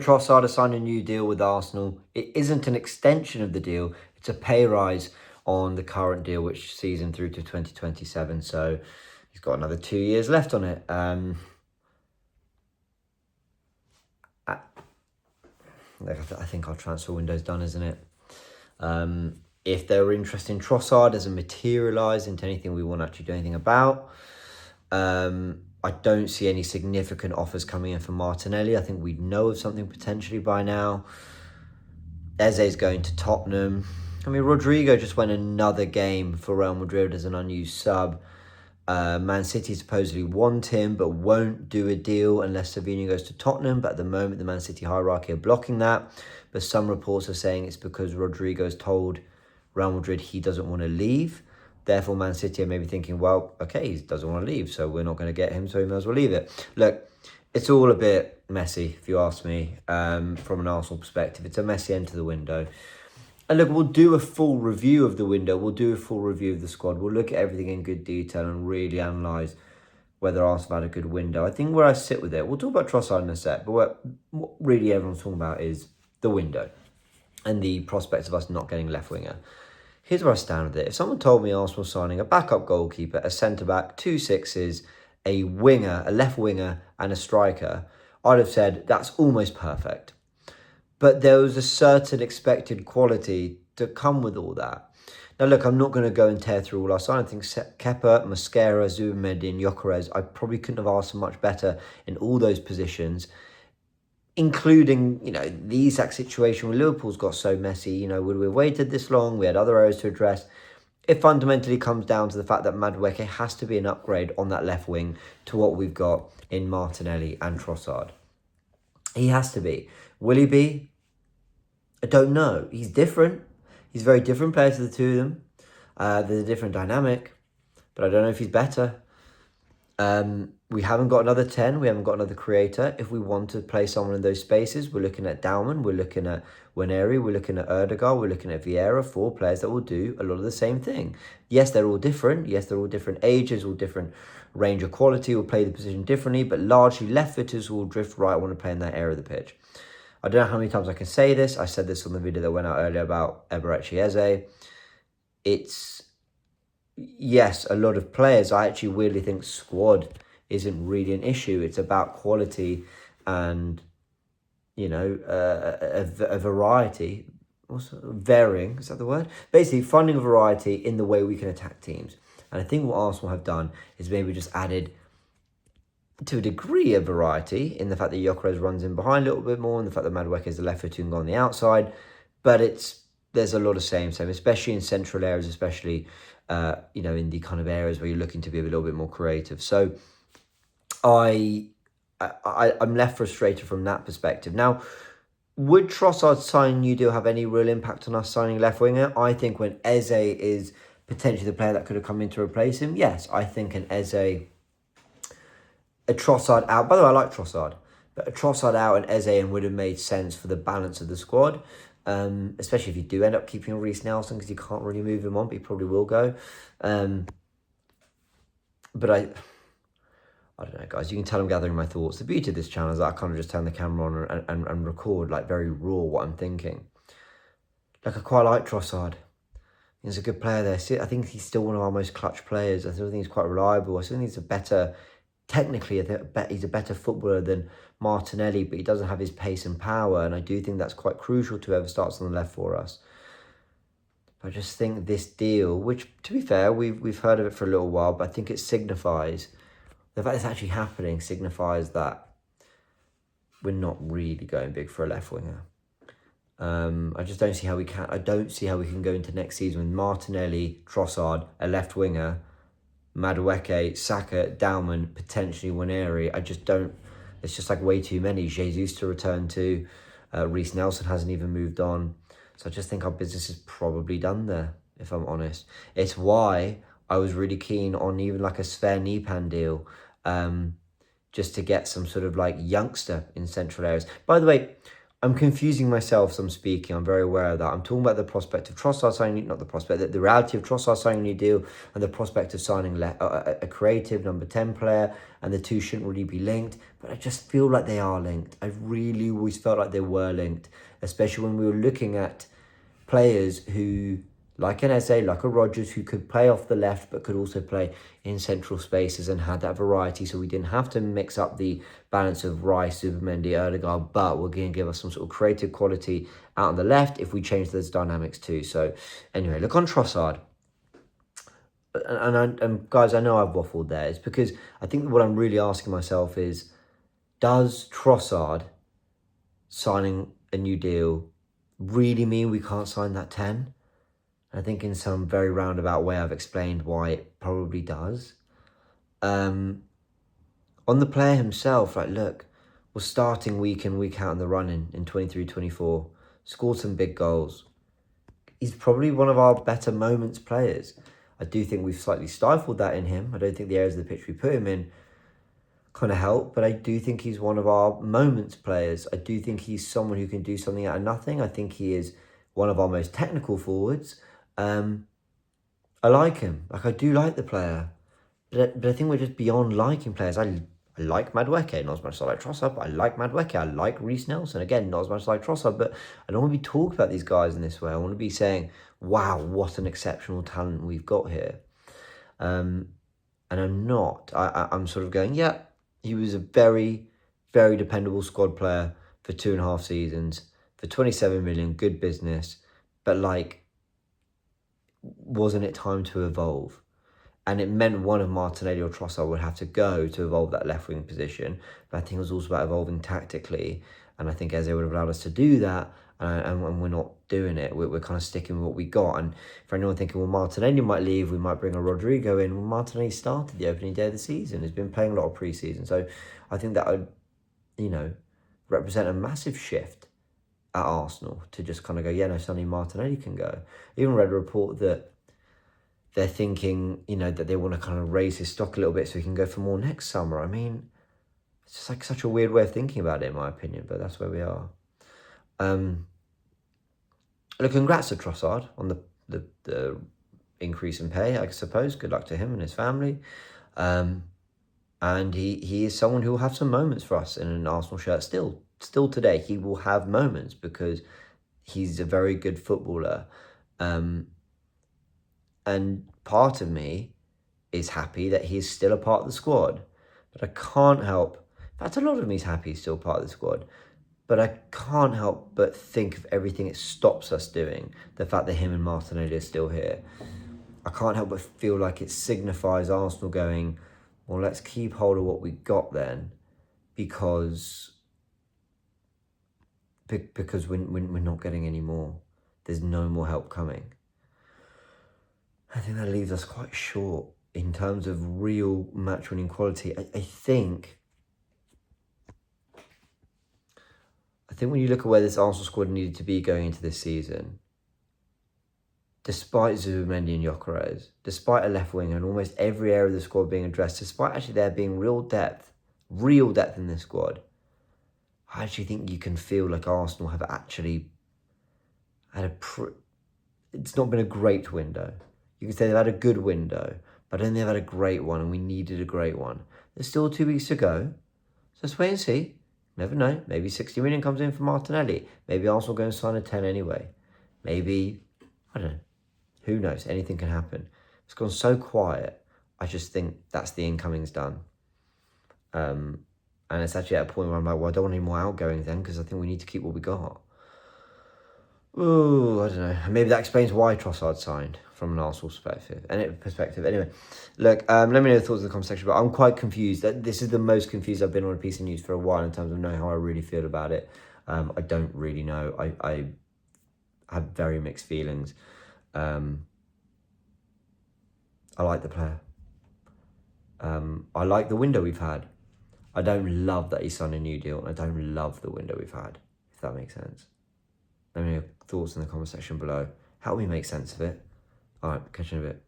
Trossard has signed a new deal with Arsenal. It isn't an extension of the deal. It's a pay rise on the current deal, which sees him through to 2027. So he's got another 2 years left on it. I think our transfer window's done, isn't it? If there were interest in Trossard, doesn't materialise into anything we want to actually do anything about. I don't see any significant offers coming in for Martinelli. I think we know of something potentially by now. Eze's going to Tottenham. I mean, Rodrigo just went another game for Real Madrid as an unused sub. Man City supposedly want him, but won't do a deal unless Savinho goes to Tottenham. But at the moment, the Man City hierarchy are blocking that. But some reports are saying it's because Rodrigo's told Real Madrid he doesn't want to leave. Therefore, Man City are maybe thinking, well, okay, he doesn't want to leave, so we're not going to get him, so we may as well leave it. Look, it's all a bit messy, if you ask me, from an Arsenal perspective. It's a messy end to the window. And look, we'll do a full review of the window. We'll do a full review of the squad. We'll look at everything in good detail and really analyse whether Arsenal had a good window. I think where I sit with it, we'll talk about Trossard in a sec, but what really everyone's talking about is the window and the prospects of us not getting left winger. Here's where I stand with it. If someone told me Arsenal signing a backup goalkeeper, a centre-back, 2 6s, a winger, a left winger and a striker, I'd have said that's almost perfect. But there was a certain expected quality to come with all that. Now, look, I'm not going to go and tear through all our signings. I think Kepa, Mosquera, Zubimendin, Gyökeres, I probably couldn't have asked for much better in all those positions, including, the exact situation where Liverpool's got so messy. Would we have waited this long? We had other areas to address. It fundamentally comes down to the fact that Madueke has to be an upgrade on that left wing to what we've got in Martinelli and Trossard. He has to be. Will he be? I don't know. He's different. He's a very different player to the two of them. There's a different dynamic, but I don't know if he's better. We haven't got another 10. We haven't got another creator. If we want to play someone in those spaces, we're looking at Dalman. We're looking at Waneri. We're looking at Erdegaard. We're looking at Vieira. 4 players that will do a lot of the same thing. Yes, they're all different. Yes, they're all different ages, all different range of quality, will play the position differently, but largely left-footers will drift right, want to play in that area of the pitch. I don't know how many times I can say this. I said this on the video that went out earlier about Emirates Eze. It's, yes, a lot of players. I actually weirdly think squad isn't really an issue. It's about quality and, a variety. Varying, is that the word? Basically, finding a variety in the way we can attack teams. And I think what Arsenal have done is maybe just added, to a degree, of variety in the fact that Gyökeres runs in behind a little bit more and the fact that Madueke is the left foot and go on the outside. But there's a lot of same, especially in central areas, especially, in the kind of areas where you're looking to be a little bit more creative. So I'm left frustrated from that perspective. Now, would Trossard's signing new deal have any real impact on us signing left winger? I think when Eze is potentially the player that could have come in to replace him, yes, I think an Eze, a Trossard out. By the way, I like Trossard, but a Trossard out and Eze in would have made sense for the balance of the squad, especially if you do end up keeping Reece Nelson because you can't really move him on, but he probably will go. But I don't know, guys. You can tell I'm gathering my thoughts. The beauty of this channel is that I kind of just turn the camera on and record like very raw what I'm thinking. Like, I quite like Trossard. He's a good player there. I think he's still one of our most clutch players. I still think he's quite reliable. I still think he's a better, technically, he's a better footballer than Martinelli, but he doesn't have his pace and power. And I do think that's quite crucial to whoever starts on the left for us. I just think this deal, which, to be fair, we've heard of it for a little while, but I think it signifies, the fact it's actually happening signifies that we're not really going big for a left winger. I just don't see how we can. I don't see how we can go into next season with Martinelli, Trossard, a left winger, Madueke, Saka, Dalman, potentially Waneri. I just don't. It's just like way too many. Jesus to return to. Reece Nelson hasn't even moved on. So I just think our business is probably done there, if I'm honest. It's why I was really keen on even like a Sver Nipan deal, just to get some sort of like youngster in central areas. By the way, I'm confusing myself as I'm speaking. I'm very aware of that. I'm talking about the prospect of Trossard signing, not the prospect, the reality of Trossard signing a new deal and the prospect of signing a creative number 10 player, and the two shouldn't really be linked. But I just feel like they are linked. I really always felt like they were linked, especially when we were looking at players who, like an Eze, like a Rodgers, who could play off the left but could also play in central spaces and had that variety, so we didn't have to mix up the balance of Rice, Zubimendi, Erdegaard, but we're going to give us some sort of creative quality out on the left if we change those dynamics too. So anyway, look on Trossard. And guys, I know I've waffled there. It's because I think what I'm really asking myself is, does Trossard signing a new deal really mean we can't sign that 10? I think in some very roundabout way I've explained why it probably does. On the player himself, like, look, we're starting week in, week out in the running in 23-24. Scored some big goals. He's probably one of our better moments players. I do think we've slightly stifled that in him. I don't think the areas of the pitch we put him in kind of help, but I do think he's one of our moments players. I do think he's someone who can do something out of nothing. I think he is one of our most technical forwards. I like him. Like, I do like the player. But I think we're just beyond liking players. I like Madueke, not as much as I like Trossard, but I like Madueke. I like Reece Nelson. Again, not as much as I like Trossard, but I don't want to be talking about these guys in this way. I want to be saying, wow, what an exceptional talent we've got here. And I'm not. I'm sort of going, yeah, he was a very, very dependable squad player for 2.5 seasons, for 27 million, good business. But, like, wasn't it time to evolve? And it meant one of Martinelli or Trossard would have to go to evolve that left wing position. But I think it was also about evolving tactically. And I think Eze would have allowed us to do that. And we're not doing it. We're kind of sticking with what we got. And for anyone thinking, well, Martinelli might leave, we might bring a Rodrigo in. Well, Martinelli started the opening day of the season. He's been playing a lot of pre-season. So I think that would, represent a massive shift at Arsenal to just kind of go, yeah, no, suddenly Martinelli can go. I even read a report that they're thinking, that they want to kind of raise his stock a little bit so he can go for more next summer. I mean, it's just like such a weird way of thinking about it, in my opinion, but that's where we are. Look, congrats to Trossard on the increase in pay, I suppose. Good luck to him and his family. And he is someone who will have some moments for us in an Arsenal shirt still today. He will have moments because he's a very good footballer. And part of me is happy that he's still a part of the squad. But I can't help, in fact, a lot of me is happy he's still part of the squad. But I can't help but think of everything it stops us doing. The fact that him and Martinelli are still here. I can't help but feel like it signifies Arsenal going, well, let's keep hold of what we got then. Because we're not getting any more. There's no more help coming. I think that leaves us quite short in terms of real match-winning quality. I think when you look at where this Arsenal squad needed to be going into this season, despite Zubimendi and Gyökeres, despite a left winger and almost every area of the squad being addressed, despite actually there being real depth in this squad, I actually think you can feel like Arsenal have actually had it's not been a great window. You can say they've had a good window, but I don't think they've had a great one, and we needed a great one. There's still 2 weeks to go, so let's wait and see. Never know. Maybe 60 million comes in for Martinelli. Maybe Arsenal go and sign a 10 anyway. Maybe, I don't know. Who knows? Anything can happen. It's gone so quiet. I just think that's the incomings done. And it's actually at a point where I'm like, well, I don't want any more outgoings then, because I think we need to keep what we got. Oh, I don't know. Maybe that explains why Trossard signed from an Arsenal perspective. Anyway, look, let me know your thoughts in the comment section. But I'm quite confused. This is the most confused I've been on a piece of news for a while in terms of knowing how I really feel about it. I don't really know. I have very mixed feelings. I like the player. I like the window we've had. I don't love that he signed a new deal. And I don't love the window we've had, if that makes sense. Let me know your thoughts in the comment section below. Help me make sense of it. All right, catch you in a bit.